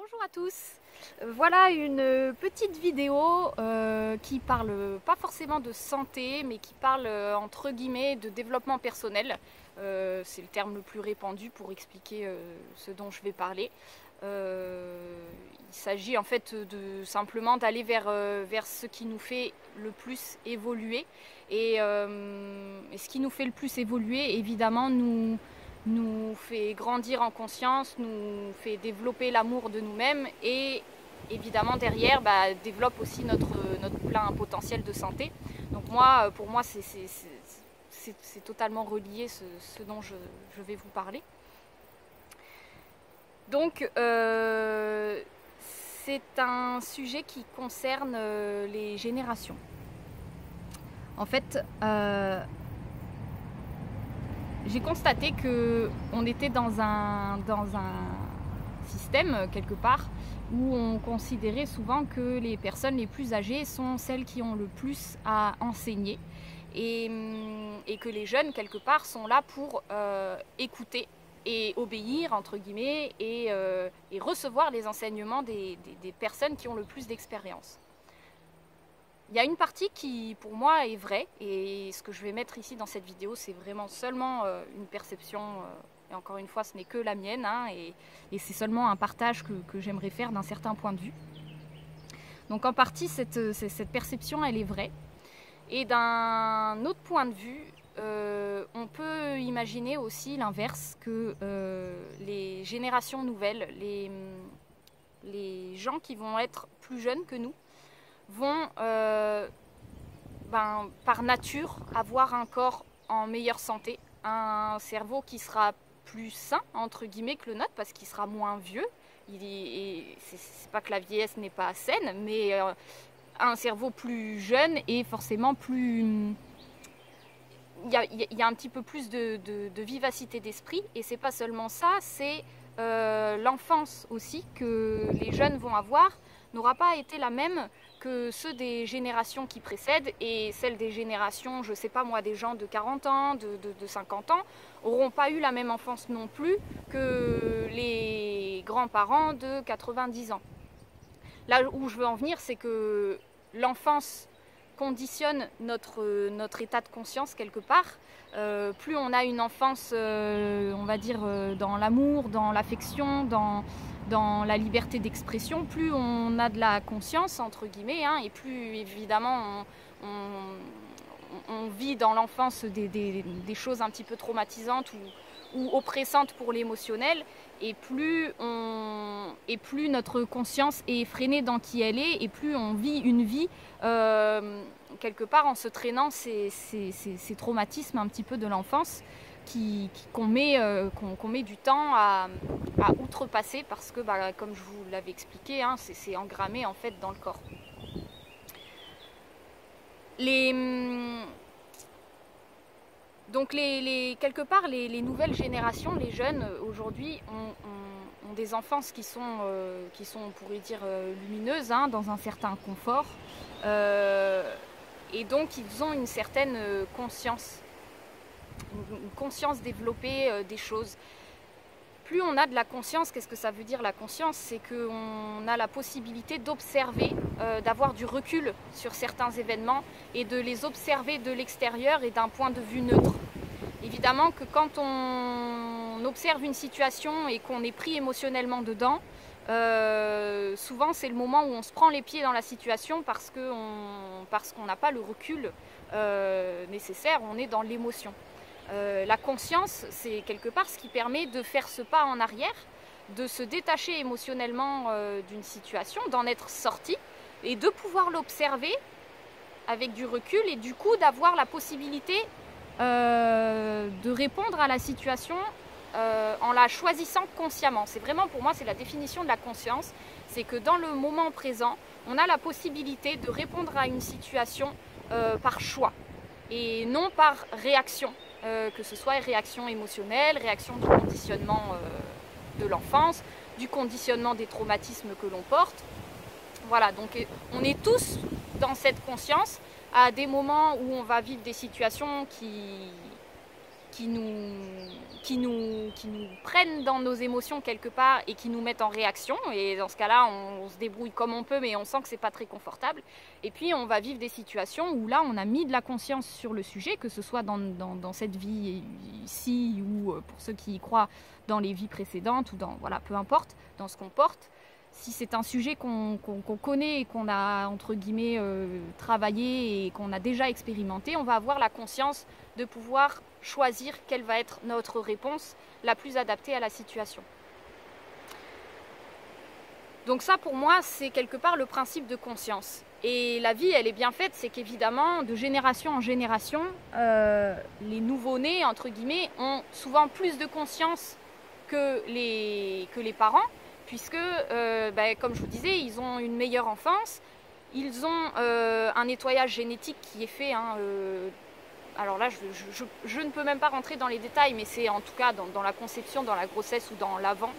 Bonjour à tous, voilà une petite vidéo qui parle pas forcément de santé mais qui parle entre guillemets de développement personnel. C'est le terme le plus répandu pour expliquer ce dont je vais parler. Il s'agit en fait de simplement d'aller vers ce qui nous fait le plus évoluer et ce qui nous fait le plus évoluer évidemment nous fait grandir en conscience, nous fait développer l'amour de nous-mêmes et évidemment derrière développe aussi notre plein potentiel de santé. Donc pour moi c'est totalement relié ce dont je vais vous parler. Donc c'est un sujet qui concerne les générations. En fait, j'ai constaté qu'on était dans un système, quelque part, où on considérait souvent que les personnes les plus âgées sont celles qui ont le plus à enseigner et que les jeunes, quelque part, sont là pour écouter et obéir, entre guillemets, et recevoir les enseignements des personnes qui ont le plus d'expérience. Il y a une partie qui, pour moi, est vraie, et ce que je vais mettre ici dans cette vidéo, c'est vraiment seulement une perception, et encore une fois, ce n'est que la mienne, et c'est seulement un partage que j'aimerais faire d'un certain point de vue. Donc en partie, cette perception, elle est vraie. Et d'un autre point de vue, on peut imaginer aussi l'inverse, que les générations nouvelles, les gens qui vont être plus jeunes que nous, vont par nature avoir un corps en meilleure santé, un cerveau qui sera plus sain entre guillemets que le nôtre parce qu'il sera moins vieux. C'est pas que la vieillesse n'est pas saine, mais un cerveau plus jeune et forcément plus... Il y a un petit peu plus de vivacité d'esprit, et c'est pas seulement ça, c'est l'enfance aussi que les jeunes vont avoir n'aura pas été la même que ceux des générations qui précèdent, et celles des générations, je sais pas moi, des gens de 40 ans, de 50 ans, auront pas eu la même enfance non plus que les grands-parents de 90 ans. Là où je veux en venir, c'est que l'enfance conditionne notre état de conscience quelque part. Plus on a une enfance, on va dire, dans l'amour, dans l'affection, dans la liberté d'expression, plus on a de la conscience, entre guillemets, et plus évidemment on vit dans l'enfance des choses un petit peu traumatisantes ou oppressantes pour l'émotionnel, et plus notre conscience est freinée dans qui elle est, et plus on vit une vie quelque part en se traînant ces traumatismes un petit peu de l'enfance qu'on met du temps à outrepasser parce que, comme je vous l'avais expliqué, c'est engrammé en fait dans le corps. Donc quelque part, les nouvelles générations, les jeunes aujourd'hui ont des enfances qui sont, on pourrait dire, lumineuses, dans un certain confort. Et donc ils ont une certaine conscience, une conscience développée des choses. Plus on a de la conscience, qu'est-ce que ça veut dire la conscience? C'est qu'on a la possibilité d'observer, d'avoir du recul sur certains événements et de les observer de l'extérieur et d'un point de vue neutre. Évidemment que quand on observe une situation et qu'on est pris émotionnellement dedans, souvent c'est le moment où on se prend les pieds dans la situation parce qu'on n'a pas le recul nécessaire, on est dans l'émotion. La conscience, c'est quelque part ce qui permet de faire ce pas en arrière, de se détacher émotionnellement d'une situation, d'en être sorti et de pouvoir l'observer avec du recul, et du coup d'avoir la possibilité de répondre à la situation en la choisissant consciemment. C'est vraiment, pour moi, c'est la définition de la conscience, c'est que dans le moment présent, on a la possibilité de répondre à une situation par choix et non par réaction. Que ce soit réaction émotionnelle, réaction du conditionnement de l'enfance, du conditionnement des traumatismes que l'on porte. Voilà, donc on est tous dans cette conscience à des moments où on va vivre des situations qui qui nous prennent dans nos émotions quelque part et qui nous mettent en réaction. Et dans ce cas-là, on se débrouille comme on peut, mais on sent que c'est pas très confortable. Et puis on va vivre des situations où là, on a mis de la conscience sur le sujet, que ce soit dans cette vie ici ou pour ceux qui y croient dans les vies précédentes ou dans, voilà, peu importe, dans ce qu'on porte. Si c'est un sujet qu'on connaît et qu'on a, entre guillemets, travaillé et qu'on a déjà expérimenté, on va avoir la conscience de pouvoir choisir quelle va être notre réponse la plus adaptée à la situation. Donc ça, pour moi, c'est quelque part le principe de conscience. Et la vie, elle est bien faite, c'est qu'évidemment, de génération en génération, les nouveau-nés, entre guillemets, ont souvent plus de conscience que les parents, puisque, comme je vous disais, ils ont une meilleure enfance, ils ont un nettoyage génétique qui est fait. Alors là, je ne peux même pas rentrer dans les détails, mais c'est en tout cas dans la conception, dans la grossesse ou dans l'avant,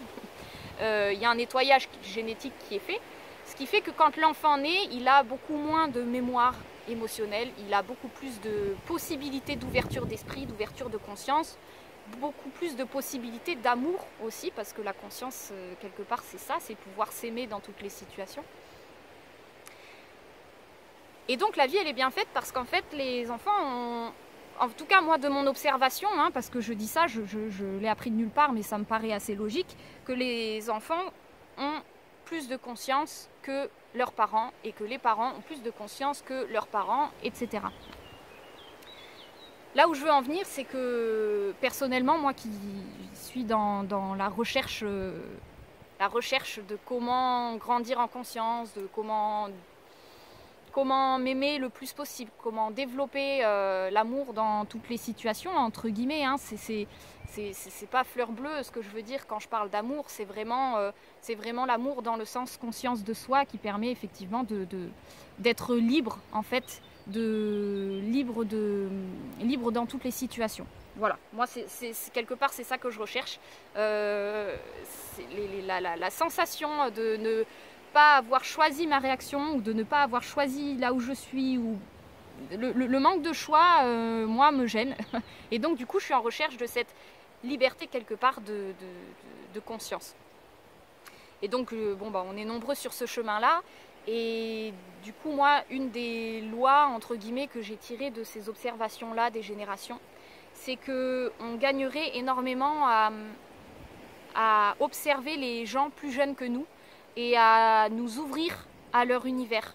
il y a un nettoyage génétique qui est fait, ce qui fait que quand l'enfant naît, il a beaucoup moins de mémoire émotionnelle, il a beaucoup plus de possibilités d'ouverture d'esprit, d'ouverture de conscience, beaucoup plus de possibilités d'amour aussi, parce que la conscience, quelque part, c'est ça, c'est pouvoir s'aimer dans toutes les situations. Et donc la vie, elle est bien faite parce qu'en fait, les enfants ont, en tout cas moi de mon observation, parce que je dis ça, je l'ai appris de nulle part, mais ça me paraît assez logique, que les enfants ont plus de conscience que leurs parents et que les parents ont plus de conscience que leurs parents, etc. Là où je veux en venir, c'est que personnellement, moi qui suis dans la recherche de comment grandir en conscience, de comment m'aimer le plus possible, comment développer l'amour dans toutes les situations, entre guillemets, c'est pas fleur bleue ce que je veux dire quand je parle d'amour, c'est vraiment l'amour dans le sens conscience de soi qui permet effectivement d'être libre en fait, libre dans toutes les situations. Voilà, moi quelque part c'est ça que je recherche, la sensation de ne pas avoir choisi ma réaction ou de ne pas avoir choisi là où je suis, ou le manque de choix, moi, me gêne. Et donc du coup je suis en recherche de cette liberté quelque part de conscience. Et donc on est nombreux sur ce chemin là, et du coup moi une des lois entre guillemets que j'ai tirées de ces observations là des générations, c'est qu'on gagnerait énormément à observer les gens plus jeunes que nous et à nous ouvrir à leur univers.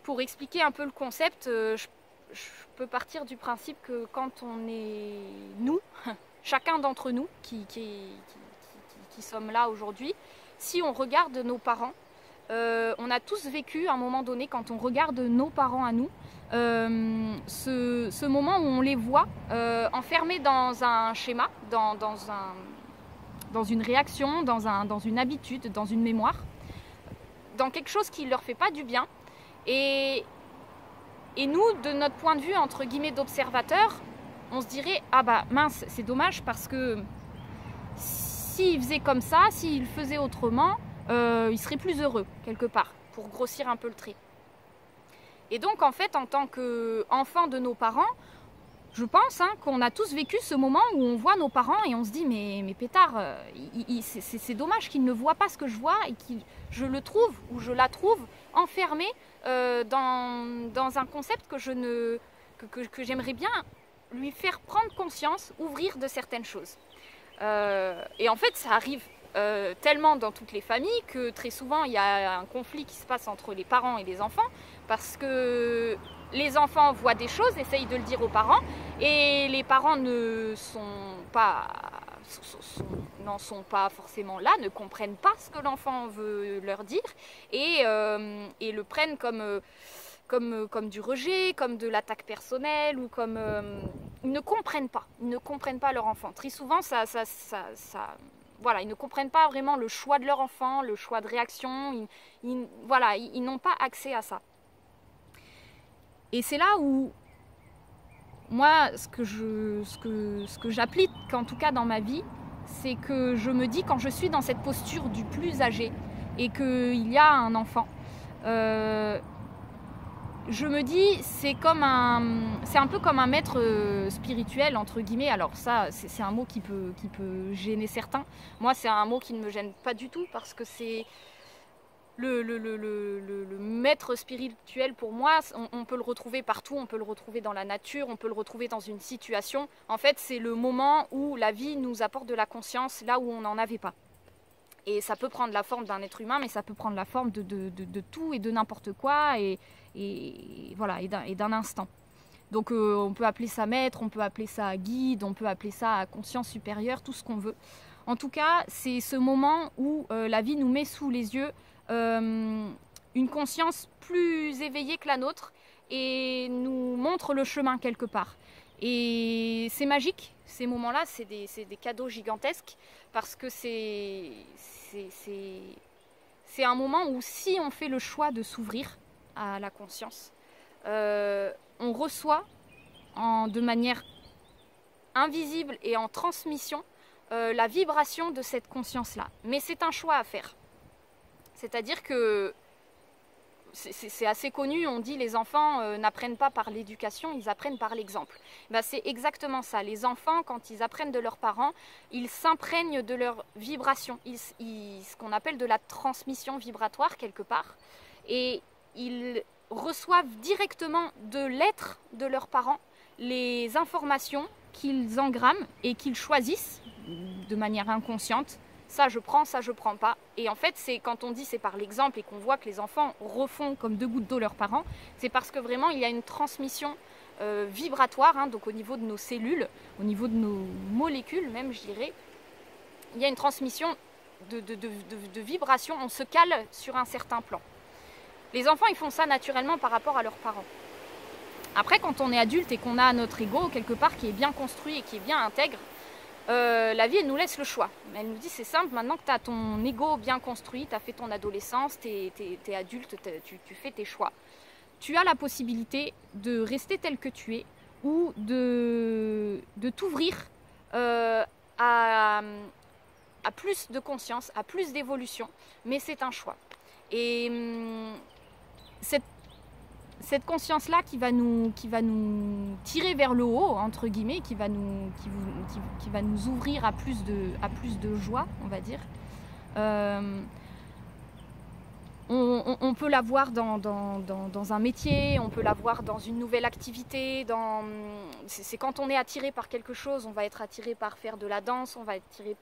Pour expliquer un peu le concept, je peux partir du principe que quand on est nous, chacun d'entre nous qui sommes là aujourd'hui, si on regarde nos parents, on a tous vécu à un moment donné, quand on regarde nos parents à nous, ce moment où on les voit enfermés dans un schéma, dans une réaction, dans une habitude, dans une mémoire, dans quelque chose qui ne leur fait pas du bien. Et nous, de notre point de vue, entre guillemets, d'observateur, on se dirait « Ah bah mince, c'est dommage parce que s'ils faisaient comme ça, s'ils faisaient autrement, ils seraient plus heureux, quelque part, pour grossir un peu le trait. » Et donc, en fait, en tant qu'enfant de nos parents, je pense qu'on a tous vécu ce moment où on voit nos parents et on se dit mais pétard, c'est dommage qu'ils ne voient pas ce que je vois et que je le trouve ou je la trouve enfermée dans un concept que j'aimerais bien lui faire prendre conscience, ouvrir de certaines choses. Et en fait, ça arrive tellement dans toutes les familles que très souvent il y a un conflit qui se passe entre les parents et les enfants, parce que les enfants voient des choses, essayent de le dire aux parents, et les parents n'en sont pas forcément là, ne comprennent pas ce que l'enfant veut leur dire, et le prennent comme du rejet, comme de l'attaque personnelle, ou comme ils ne comprennent pas leur enfant. Très souvent, voilà, ils ne comprennent pas vraiment le choix de leur enfant, le choix de réaction. Ils n'ont pas accès à ça. Et c'est là où moi, ce que j'applique, en tout cas dans ma vie, c'est que je me dis, quand je suis dans cette posture du plus âgé et qu'il y a un enfant, je me dis, c'est un peu comme un maître spirituel, entre guillemets. Alors ça, c'est un mot qui peut gêner certains. Moi, c'est un mot qui ne me gêne pas du tout, parce que c'est le maître spirituel pour moi, on peut le retrouver partout, on peut le retrouver dans la nature, on peut le retrouver dans une situation. En fait, c'est le moment où la vie nous apporte de la conscience là où on n'en avait pas. Et ça peut prendre la forme d'un être humain, mais ça peut prendre la forme de tout et de n'importe quoi, et voilà, et d'un instant. Donc on peut appeler ça maître, on peut appeler ça guide, on peut appeler ça conscience supérieure, tout ce qu'on veut. En tout cas, c'est ce moment où la vie nous met sous les yeux une conscience plus éveillée que la nôtre et nous montre le chemin quelque part. Et c'est magique, ces moments-là, c'est des cadeaux gigantesques, parce que c'est un moment où, si on fait le choix de s'ouvrir à la conscience, on reçoit de manière invisible et en transmission la vibration de cette conscience-là. Mais c'est un choix à faire. C'est-à-dire que c'est assez connu, on dit les enfants n'apprennent pas par l'éducation, ils apprennent par l'exemple. Ben, c'est exactement ça. Les enfants, quand ils apprennent de leurs parents, ils s'imprègnent de leur vibration, ce qu'on appelle de la transmission vibratoire quelque part. Et ils reçoivent directement de l'être de leurs parents les informations qu'ils engramment et qu'ils choisissent de manière inconsciente. Ça je prends, ça je prends pas. Et en fait, c'est quand on dit c'est par l'exemple et qu'on voit que les enfants refont comme 2 gouttes d'eau leurs parents, c'est parce que vraiment il y a une transmission vibratoire, donc au niveau de nos cellules, au niveau de nos molécules même, je dirais, il y a une transmission de vibrations, on se cale sur un certain plan. Les enfants, ils font ça naturellement par rapport à leurs parents. Après, quand on est adulte et qu'on a notre ego quelque part qui est bien construit et qui est bien intègre, la vie, elle nous laisse le choix. Elle nous dit, c'est simple, maintenant que tu as ton ego bien construit, tu as fait ton adolescence, tu es adulte, tu fais tes choix. Tu as la possibilité de rester tel que tu es, ou de t'ouvrir à plus de conscience, à plus d'évolution, mais c'est un choix. Et cette conscience-là qui va nous tirer vers le haut, entre guillemets, qui va nous ouvrir à plus de joie, on va dire. On peut la voir dans un métier, on peut la voir dans une nouvelle activité. C'est quand on est attiré par quelque chose, on va être attiré par faire de la danse, on va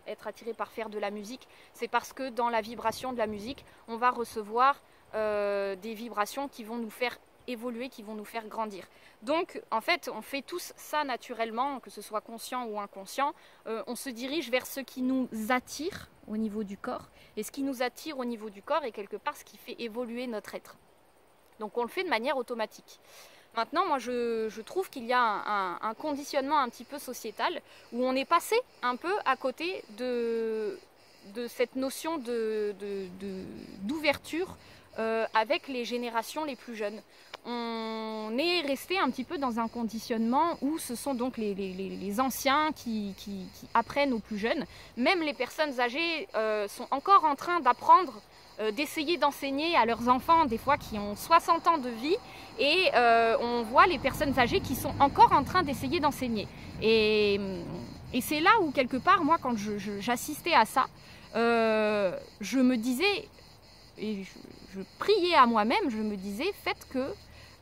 être attiré par faire de la musique. C'est parce que dans la vibration de la musique, on va recevoir des vibrations qui vont nous faire évoluer, qui vont nous faire grandir. Donc en fait, on fait tous ça naturellement, que ce soit conscient ou inconscient. On se dirige vers ce qui nous attire au niveau du corps, et ce qui nous attire au niveau du corps est quelque part ce qui fait évoluer notre être. Donc on le fait de manière automatique. Maintenant, moi je trouve qu'il y a un conditionnement un petit peu sociétal, où on est passé un peu à côté de cette notion d'ouverture avec les générations les plus jeunes. On est resté un petit peu dans un conditionnement où ce sont donc les anciens qui apprennent aux plus jeunes. Même les personnes âgées sont encore en train d'apprendre, d'essayer d'enseigner à leurs enfants, des fois qui ont 60 ans de vie, et on voit les personnes âgées qui sont encore en train d'essayer d'enseigner. Et c'est là où quelque part, moi quand j'assistais à ça, je me disais, et je priais à moi-même, je me disais, faites que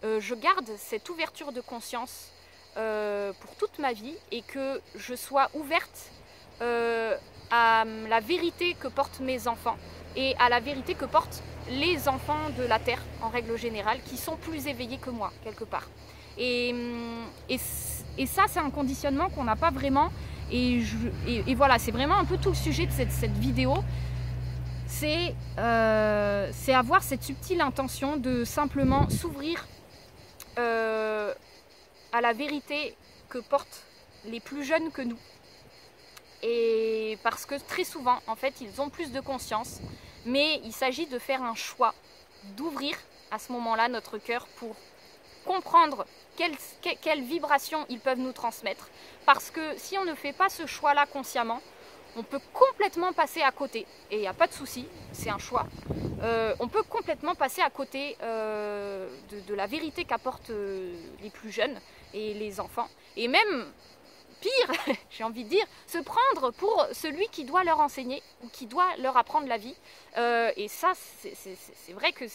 je garde cette ouverture de conscience pour toute ma vie, et que je sois ouverte à la vérité que portent mes enfants et à la vérité que portent les enfants de la Terre en règle générale, qui sont plus éveillés que moi quelque part. Et ça, c'est un conditionnement qu'on n'a pas vraiment, et voilà, c'est vraiment un peu tout le sujet de cette vidéo. C'est avoir cette subtile intention de simplement s'ouvrir à la vérité que portent les plus jeunes que nous. Et parce que très souvent, en fait, ils ont plus de conscience, mais il s'agit de faire un choix, d'ouvrir à ce moment-là notre cœur pour comprendre quelle vibration ils peuvent nous transmettre. Parce que si on ne fait pas ce choix-là consciemment, on peut complètement passer à côté, et il n'y a pas de souci, c'est un choix, on peut complètement passer à côté de la vérité qu'apportent les plus jeunes et les enfants, et même pire, j'ai envie de dire, se prendre pour celui qui doit leur enseigner ou qui doit leur apprendre la vie. Et ça, c'est vrai que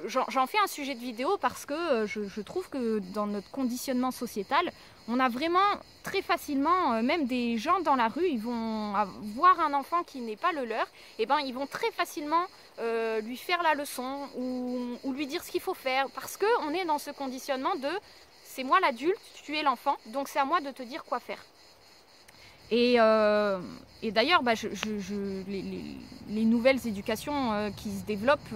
j'en fais un sujet de vidéo parce que je trouve que dans notre conditionnement sociétal, on a vraiment très facilement, même des gens dans la rue, ils vont voir un enfant qui n'est pas le leur, et ben ils vont très facilement lui faire la leçon ou lui dire ce qu'il faut faire, parce qu'on est dans ce conditionnement de c'est moi l'adulte, tu es l'enfant, donc c'est à moi de te dire quoi faire. Et d'ailleurs, les nouvelles éducations qui se développent,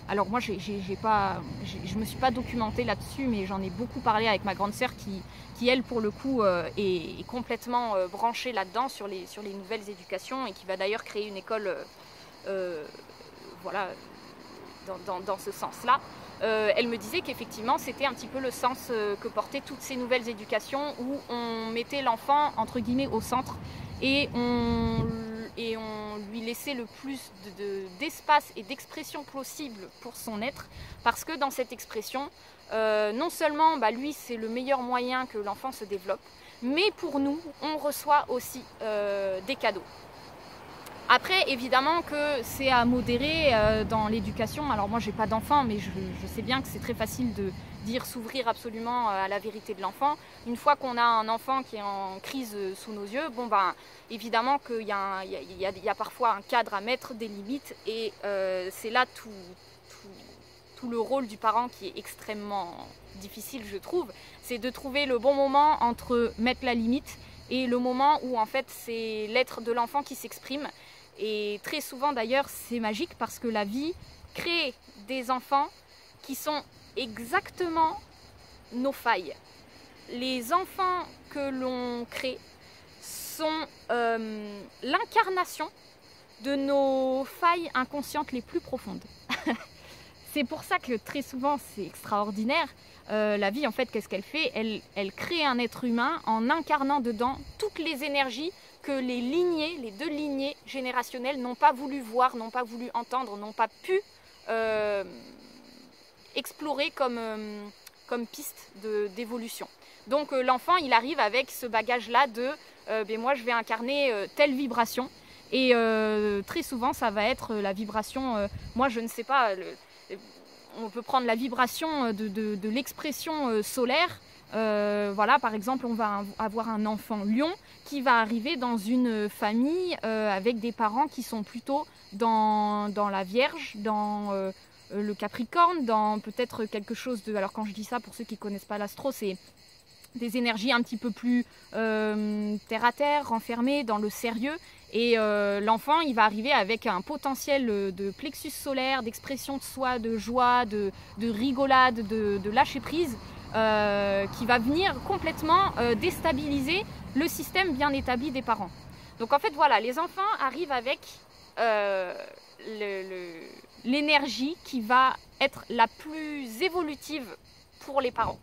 alors moi je me suis pas documentée là-dessus, mais j'en ai beaucoup parlé avec ma grande sœur qui elle pour le coup est complètement branchée là-dedans sur les nouvelles éducations, et qui va d'ailleurs créer une école voilà, dans ce sens-là. Elle me disait qu'effectivement c'était un petit peu le sens que portaient toutes ces nouvelles éducations, où on mettait l'enfant entre guillemets au centre et on lui laissait le plus d'espace et d'expression possible pour son être, parce que dans cette expression, non seulement lui c'est le meilleur moyen que l'enfant se développe, mais pour nous on reçoit aussi des cadeaux. Après, évidemment que c'est à modérer dans l'éducation. Alors moi, j'ai pas d'enfant, mais je sais bien que c'est très facile de dire s'ouvrir absolument à la vérité de l'enfant. Une fois qu'on a un enfant qui est en crise sous nos yeux, bon ben, évidemment qu'il y a parfois un cadre à mettre, des limites, et c'est là tout le rôle du parent qui est extrêmement difficile, je trouve. C'est de trouver le bon moment entre mettre la limite et le moment où en fait c'est l'être de l'enfant qui s'exprime. Et très souvent d'ailleurs c'est magique, parce que la vie crée des enfants qui sont exactement nos failles. Les enfants que l'on crée sont l'incarnation de nos failles inconscientes les plus profondes. C'est pour ça que très souvent c'est extraordinaire. La vie en fait, qu'est-ce qu'elle fait ? Elle crée un être humain en incarnant dedans toutes les énergies que les deux lignées générationnelles n'ont pas voulu voir, n'ont pas voulu entendre, n'ont pas pu explorer comme piste d'évolution. Donc l'enfant il arrive avec ce bagage là de moi je vais incarner telle vibration, et très souvent ça va être la vibration, moi je ne sais pas, on peut prendre la vibration de l'expression solaire. Voilà, par exemple, on va avoir un enfant lion qui va arriver dans une famille avec des parents qui sont plutôt dans la Vierge, dans le Capricorne, dans peut-être quelque chose de... Alors quand je dis ça, pour ceux qui ne connaissent pas l'astro, c'est des énergies un petit peu plus terre à terre, renfermées dans le sérieux. Et l'enfant, il va arriver avec un potentiel de plexus solaire, d'expression de soi, de joie, de rigolade, de lâcher prise, qui va venir complètement déstabiliser le système bien établi des parents. Donc en fait, voilà, les enfants arrivent avec l'énergie qui va être la plus évolutive pour les parents.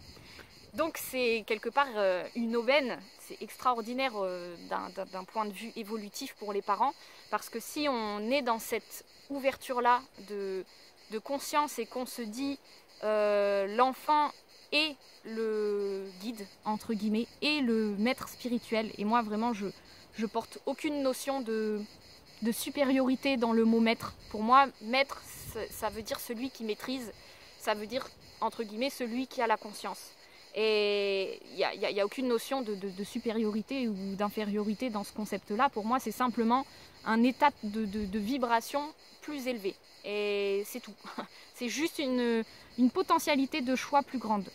Donc c'est quelque part une aubaine, c'est extraordinaire d'un point de vue évolutif pour les parents, parce que si on est dans cette ouverture-là de conscience, et qu'on se dit l'enfant est le guide, entre guillemets, et le maître spirituel, et moi vraiment je porte aucune notion de supériorité dans le mot maître. Pour moi, maître, ça veut dire celui qui maîtrise, ça veut dire entre guillemets celui qui a la conscience. Et il n'y a aucune notion de supériorité ou d'infériorité dans ce concept-là. Pour moi, c'est simplement un état de vibration plus élevé. Et c'est tout. C'est juste une potentialité de choix plus grande.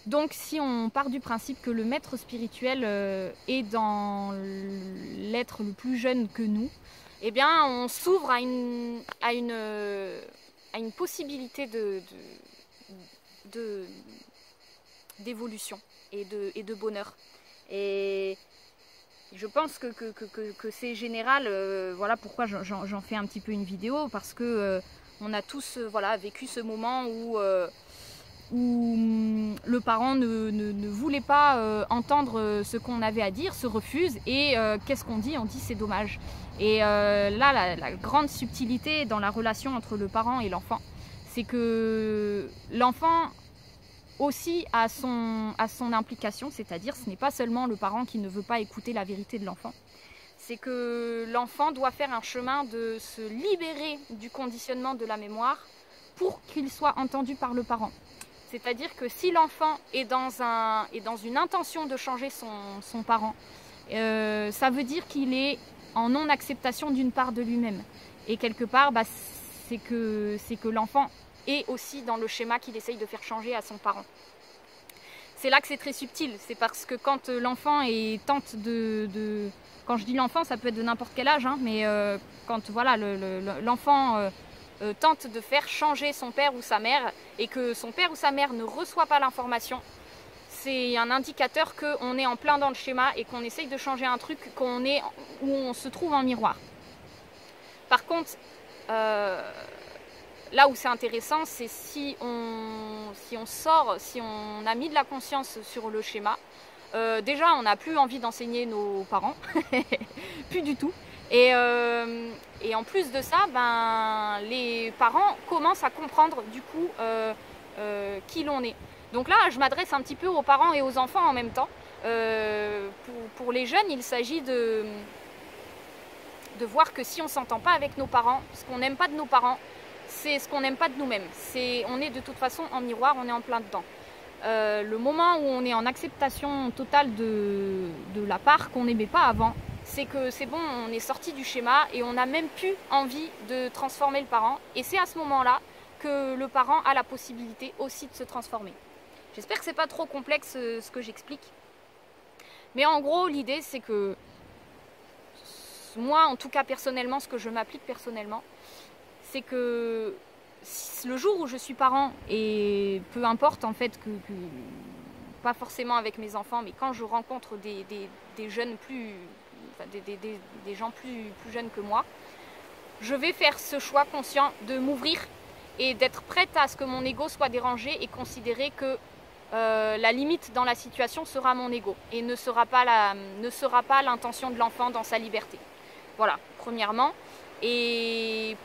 Donc si on part du principe que le maître spirituel est dans l'être le plus jeune que nous, eh bien on s'ouvre à une possibilité d'évolution et de bonheur. Et je pense que c'est général. Voilà pourquoi j'en fais un petit peu une vidéo, parce que on a tous vécu ce moment où le parent ne voulait pas entendre ce qu'on avait à dire, se refuse, et qu'est-ce qu'on dit? On dit c'est dommage. Et là, la grande subtilité dans la relation entre le parent et l'enfant, c'est que l'enfant aussi a son implication, c'est-à-dire ce n'est pas seulement le parent qui ne veut pas écouter la vérité de l'enfant, c'est que l'enfant doit faire un chemin de se libérer du conditionnement de la mémoire pour qu'il soit entendu par le parent. C'est-à-dire que si l'enfant est dans une intention de changer son parent, ça veut dire qu'il est en non-acceptation d'une part de lui-même. Et quelque part, c'est que l'enfant est aussi dans le schéma qu'il essaye de faire changer à son parent. C'est là que c'est très subtil, c'est parce que quand l'enfant tente de... Quand je dis l'enfant, ça peut être de n'importe quel âge, hein, mais quand voilà, l'enfant tente de faire changer son père ou sa mère et que son père ou sa mère ne reçoit pas l'information, c'est un indicateur qu'on est en plein dans le schéma et qu'on essaye de changer un truc où on se trouve en miroir. Par contre, là où c'est intéressant, c'est si on a mis de la conscience sur le schéma. Déjà, on n'a plus envie d'enseigner nos parents, plus du tout. Et en plus de ça, les parents commencent à comprendre du coup qui l'on est. Donc là, je m'adresse un petit peu aux parents et aux enfants en même temps. Pour les jeunes, il s'agit de voir que si on ne s'entend pas avec nos parents, ce qu'on n'aime pas de nos parents, c'est ce qu'on n'aime pas de nous-mêmes. On est de toute façon en miroir, on est en plein dedans. Le moment où on est en acceptation totale de la part qu'on n'aimait pas avant, c'est que c'est bon, on est sorti du schéma et on n'a même plus envie de transformer le parent. Et c'est à ce moment-là que le parent a la possibilité aussi de se transformer. J'espère que c'est pas trop complexe ce que j'explique. Mais en gros, l'idée c'est que moi, en tout cas personnellement, ce que je m'applique personnellement, c'est que le jour où je suis parent, et peu importe en fait pas forcément avec mes enfants, mais quand je rencontre des jeunes des gens plus jeunes que moi, je vais faire ce choix conscient de m'ouvrir et d'être prête à ce que mon ego soit dérangé et considérer que la limite dans la situation sera mon ego et ne sera pas l'intention de l'enfant dans sa liberté. Voilà, premièrement. Et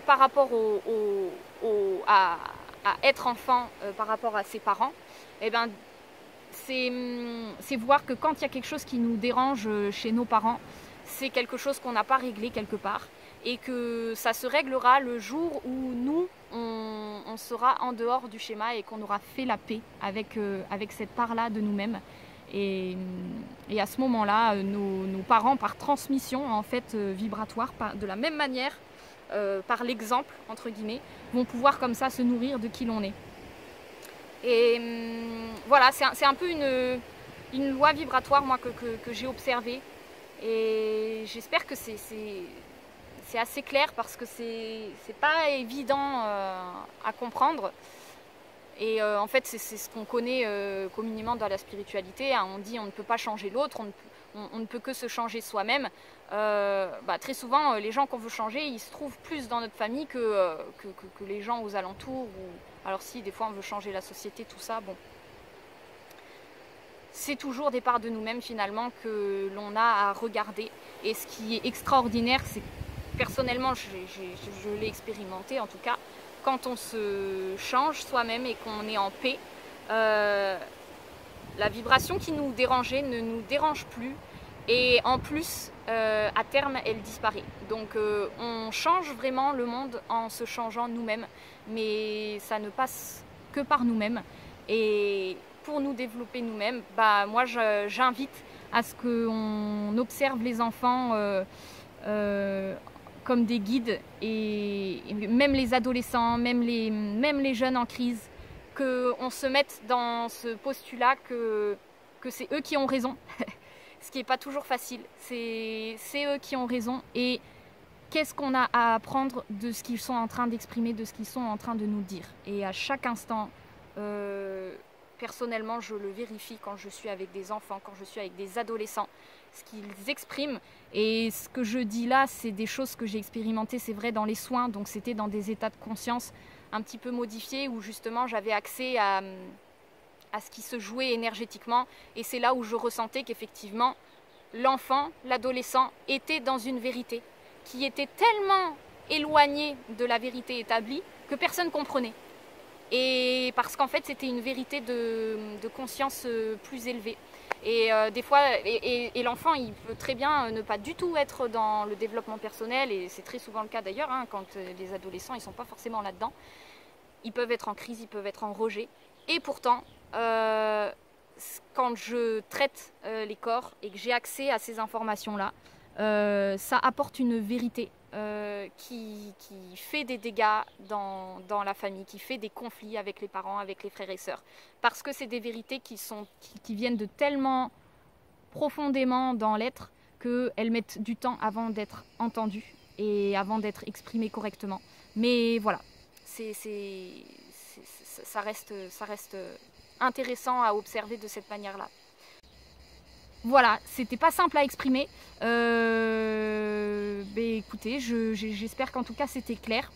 par rapport à être enfant par rapport à ses parents, eh ben, c'est voir que quand il y a quelque chose qui nous dérange chez nos parents, c'est quelque chose qu'on n'a pas réglé quelque part et que ça se réglera le jour où nous, on sera en dehors du schéma et qu'on aura fait la paix avec cette part-là de nous-mêmes. Et à ce moment-là, nos parents, par transmission en fait vibratoire, de la même manière, par l'exemple, entre guillemets, vont pouvoir comme ça se nourrir de qui l'on est. Et voilà, c'est un peu une loi vibratoire moi, que j'ai observée. Et j'espère que c'est assez clair parce que c'est pas évident à comprendre. Et en fait, c'est ce qu'on connaît communément dans la spiritualité. Hein. On dit on ne peut pas changer l'autre, on ne peut que se changer soi-même. Très souvent, les gens qu'on veut changer, ils se trouvent plus dans notre famille que les gens aux alentours. Alors si, des fois, on veut changer la société, tout ça, bon. C'est toujours des parts de nous-mêmes, finalement, que l'on a à regarder. Et ce qui est extraordinaire, c'est personnellement, je l'ai expérimenté en tout cas, quand on se change soi-même et qu'on est en paix, la vibration qui nous dérangeait ne nous dérange plus et en plus, à terme, elle disparaît. Donc on change vraiment le monde en se changeant nous-mêmes, mais ça ne passe que par nous-mêmes. Et pour nous développer nous-mêmes, moi j'invite à ce qu'on observe les enfants comme des guides et même les adolescents, même les jeunes en crise, qu'on se mette dans ce postulat que c'est eux qui ont raison, ce qui n'est pas toujours facile, c'est eux qui ont raison et qu'est-ce qu'on a à apprendre de ce qu'ils sont en train d'exprimer, de ce qu'ils sont en train de nous dire. Et à chaque instant, personnellement, je le vérifie quand je suis avec des enfants, quand je suis avec des adolescents, ce qu'ils expriment. Et ce que je dis là, c'est des choses que j'ai expérimentées, c'est vrai, dans les soins, donc c'était dans des états de conscience un petit peu modifié, où justement j'avais accès à ce qui se jouait énergétiquement. Et c'est là où je ressentais qu'effectivement, l'enfant, l'adolescent était dans une vérité qui était tellement éloignée de la vérité établie que personne ne comprenait. Et parce qu'en fait, c'était une vérité de conscience plus élevée. Et des fois, l'enfant, il peut très bien ne pas du tout être dans le développement personnel, et c'est très souvent le cas d'ailleurs, hein, quand les adolescents, ils ne sont pas forcément là-dedans. Ils peuvent être en crise, ils peuvent être en rejet. Et pourtant, quand je traite les corps et que j'ai accès à ces informations-là, ça apporte une vérité qui fait des dégâts dans la famille, qui fait des conflits avec les parents, avec les frères et sœurs. Parce que c'est des vérités qui viennent de tellement profondément dans l'être qu'elles mettent du temps avant d'être entendues et avant d'être exprimées correctement. Mais voilà, ça reste intéressant à observer de cette manière-là. Voilà, c'était pas simple à exprimer. Écoutez, j'espère qu'en tout cas c'était clair.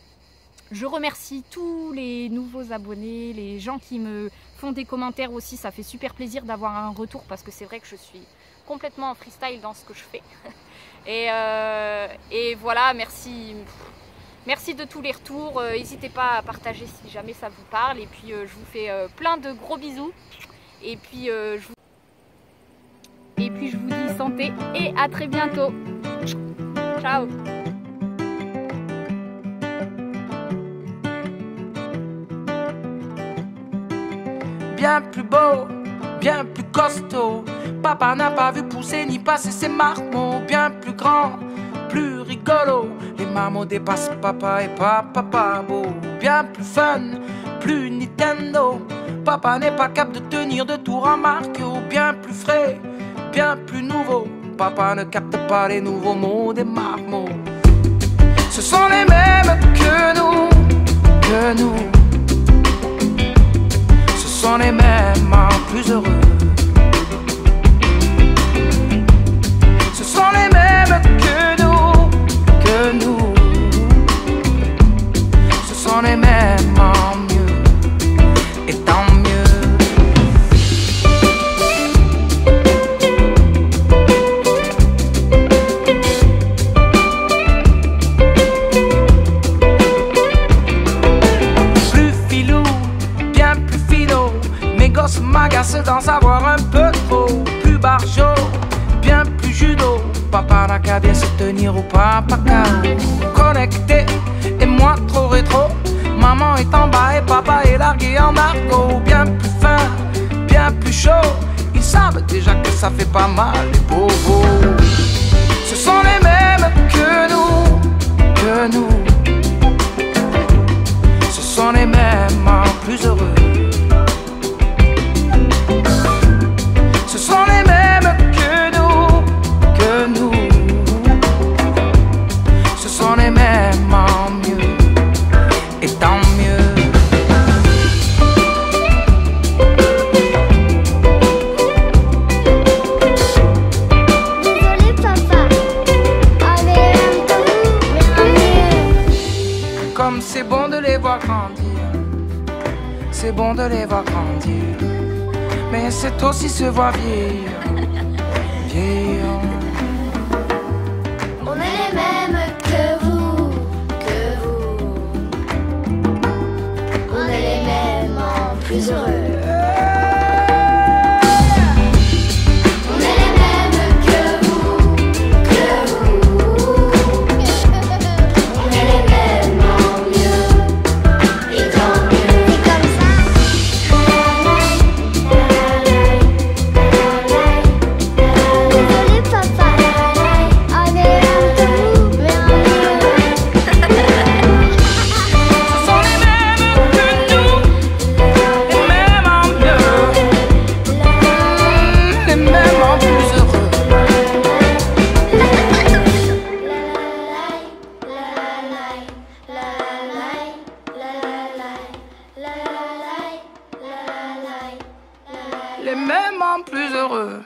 Je remercie tous les nouveaux abonnés, les gens qui me font des commentaires aussi. Ça fait super plaisir d'avoir un retour parce que c'est vrai que je suis complètement en freestyle dans ce que je fais. Et voilà, merci de tous les retours. N'hésitez pas à partager si jamais ça vous parle. Et puis je vous fais plein de gros bisous. Et puis je vous dis santé et à très bientôt. Ciao. Bien plus beau, bien plus costaud. Papa n'a pas vu pousser ni passer ses marmots. Bien plus grand, plus rigolo. Les marmots dépassent papa et papa pas beau. Bien plus fun, plus Nintendo. Papa n'est pas capable de tenir de tour en Mario. Bien plus frais, bien plus nouveau. Papa ne capte pas les nouveaux mots des marmots. Ce sont les mêmes que nous, que nous. Ce sont les mêmes en plus heureux. Ce sont les mêmes que nous, que nous. Ce sont les mêmes en mieux, et tant mieux. M'agace d'en savoir un peu trop. Plus barjot, bien plus judo. Papa n'a qu'à bien se tenir au papa KO. Connecté et moi trop rétro. Maman est en bas et papa est largué en argot. Bien plus fin, bien plus chaud. Ils savent déjà que ça fait pas mal les bobos. Ce sont les mêmes que nous, que nous. Ce sont les mêmes en plus heureux. Ce sont les mêmes que nous, que nous. Ce sont les mêmes en mieux, et tant mieux. Désolé papa, avec un tout, mais un mieux. Comme c'est bon de les voir grandir, c'est bon de les voir grandir. Mais c'est aussi se voir vieillir, vieillir. On est les mêmes que vous, que vous. On est les mêmes en plus heureux. On est les mêmes que vous, que vous. On est les mêmes en mieux, et tant mieux. C'est comme ça. Désolé papa, avec un tout, mais un mieux. Ce sont les mêmes que nous, les mêmes en mieux, les mêmes en plus heureux. Les mêmes en plus heureux.